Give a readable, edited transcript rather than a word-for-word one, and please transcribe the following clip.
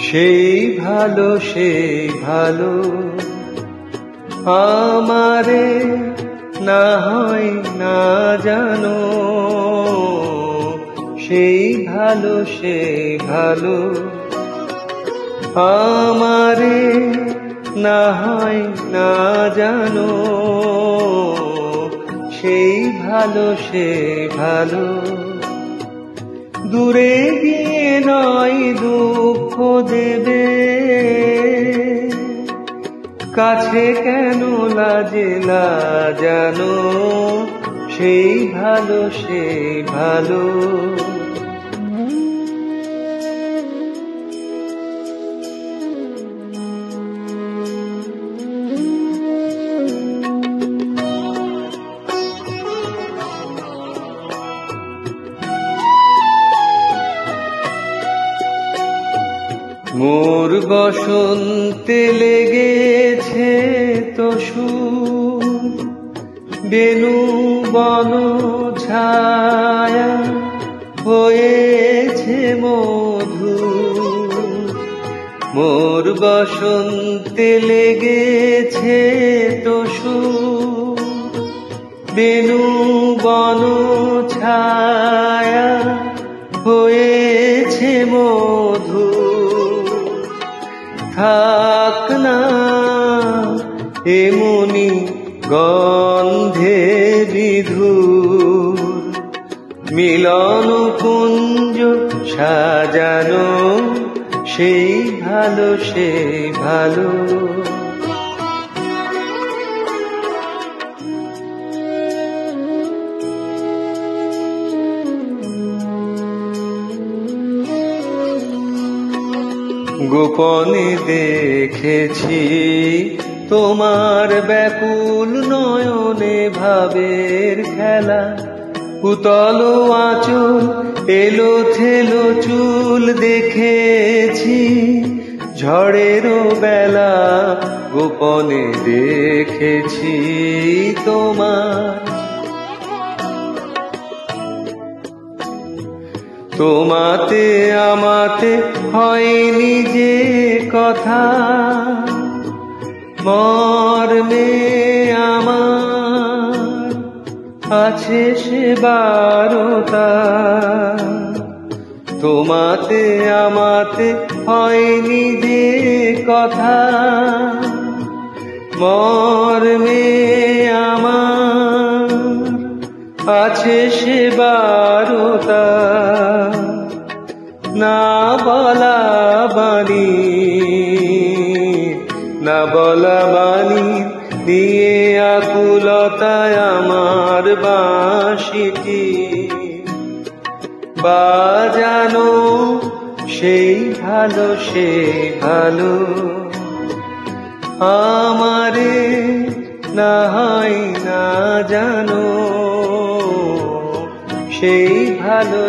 সেই ভালো আমারে না হয় না জানো, সেই ভালো আমারে না হয় না জানো, সেই ভালো দূরে গিয়ে নয় দুঃখ দেবে, কাছে কেন লাজে লাজানো, সেই ভালো মোর বসন্তে লেগেছে তসু, বেনু বন ছায়া হয়েছে মধু, মোর বসন্তে লেগেছে তসু, বেনু বন ছায়া হয়েছে মধু, থাক না এমনি গন্ধে বিধুর, মিলন কুঞ্জ সাজানো, সেই ভালো গোপনে দেখেছি তোমার ব্যাকুল নয়নে ভাবের খেলা, উতল আঁচল এলো থেলো চুল দেখেছি ঝড়েরও বেলা, গোপনে দেখেছি তোমাতে আমাতে হয়নি যে কথা, মর্মে আমার আছে সে বারতা, তোমাতে আমাতে হয়নি যে কথা, মর্মে আমার আছে সে বারতা, না বলা বাণী দিয়ে আকুলতায় আমার বাঁশিটি বাজানো, সেই ভালো আমারে না হয় না জানো, সেই ভালো